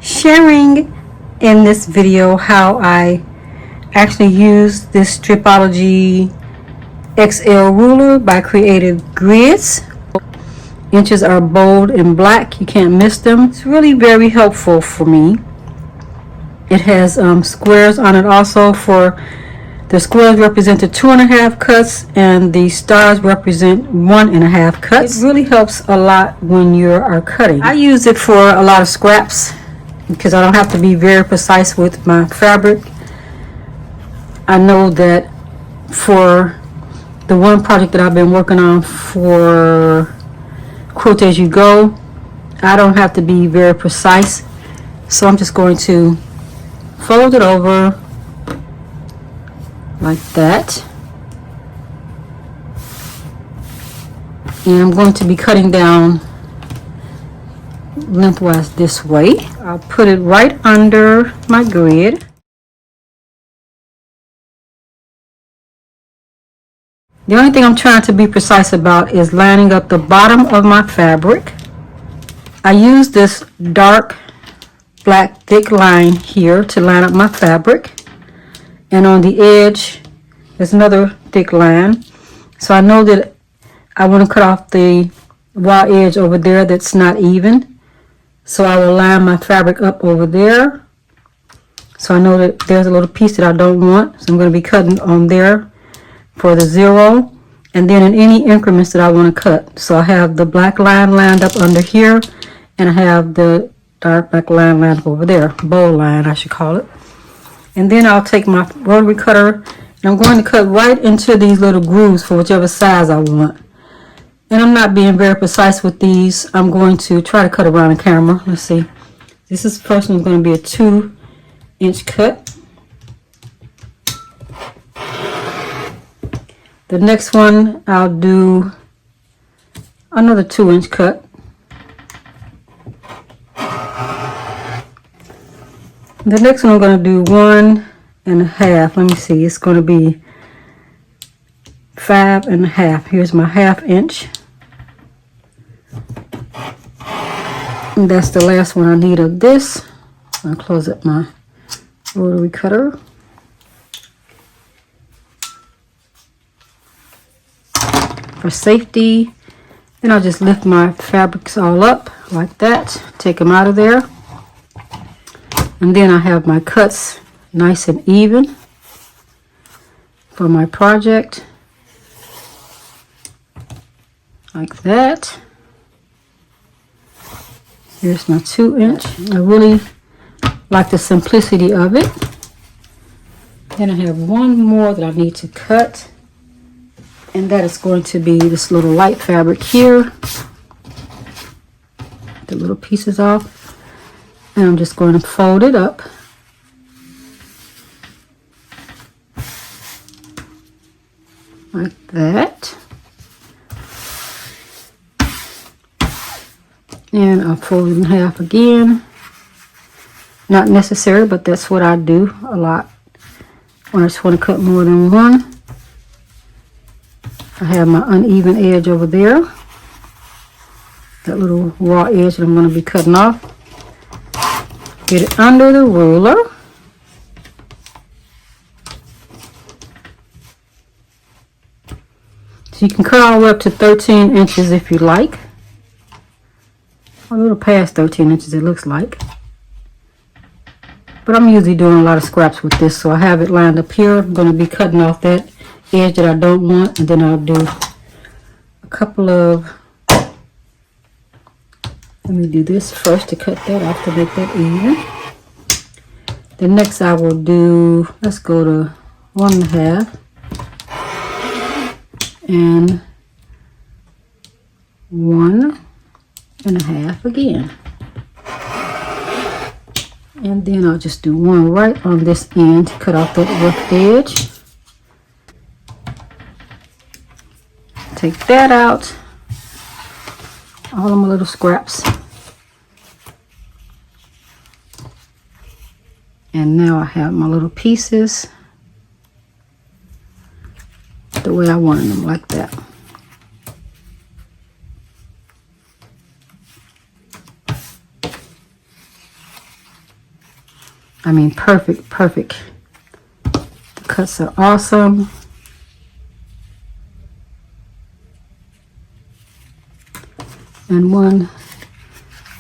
sharing in this video how I actually use this Stripology XL Ruler by Creative Grids. Inches are bold and black, you can't miss them. It's really very helpful for me. It has squares on it also. For the squares represent the 2.5 cuts and the stars represent 1.5 cuts. It really helps a lot when you are cutting. I use it for a lot of scraps because I don't have to be very precise with my fabric. I know that for the one project that I've been working on for Quilt As You Go, I don't have to be very precise, so I'm just going to fold it over like that, and I'm going to be cutting down lengthwise this way. I'll put it right under my grid. The only thing I'm trying to be precise about is lining up the bottom of my fabric. I use this dark black thick line here to line up my fabric, and on the edge there's another thick line, so I know that I want to cut off the raw edge over there that's not even, so I will line my fabric up over there. So I know that there's a little piece that I don't want, so I'm going to be cutting on there for the 0, and then in any increments that I want to cut. So I have the black line lined up under here, and I have the dark black line lined up over there, bold line I should call it. And then I'll take my rotary cutter and I'm going to cut right into these little grooves for whichever size I want. And I'm not being very precise with these. I'm going to try to cut around the camera. Let's see. This is first one going to be a 2-inch cut. The next one I'll do another 2-inch cut. The next one I'm going to do 1.5. Let me see. It's going to be 5.5. Here's my 1/2 inch. And that's the last one I need of this. I'll close up my rotary cutter. For safety, then I'll just lift my fabrics all up like that. Take them out of there. And then I have my cuts nice and even for my project, like that. Here's my 2-inch. I really like the simplicity of it. Then I have one more that I need to cut, and that is going to be this little light fabric here. The little pieces off. And I'm just going to fold it up like that, and I'll fold it in half again. Not necessary, but that's what I do a lot when I just want to cut more than one. I have my uneven edge over there, that little raw edge that I'm going to be cutting off. Get it under the ruler. So you can cut all the way up to 13 inches if you like. A little past 13 inches it looks like. But I'm usually doing a lot of scraps with this, so I have it lined up here. I'm going to be cutting off that edge that I don't want, and then I'll do a couple of, let me do this first to cut that off to make that even. Then next I will do, let's go to 1.5 and 1.5 again. And then I'll just do one right on this end to cut off that rough edge. Take that out. All of my little scraps. And now I have my little pieces the way I wanted them, like that. I mean, perfect, perfect. The cuts are awesome. And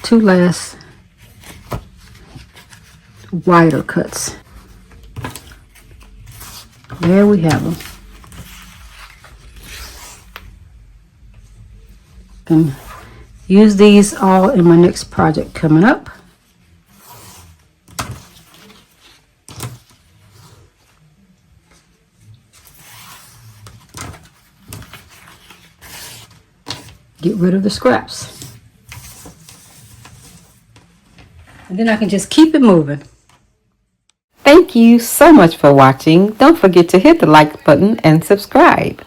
two last wider cuts. There we have them. And use these all in my next project coming up. Get rid of the scraps. And then I can just keep it moving. Thank you so much for watching. Don't forget to hit the like button and subscribe.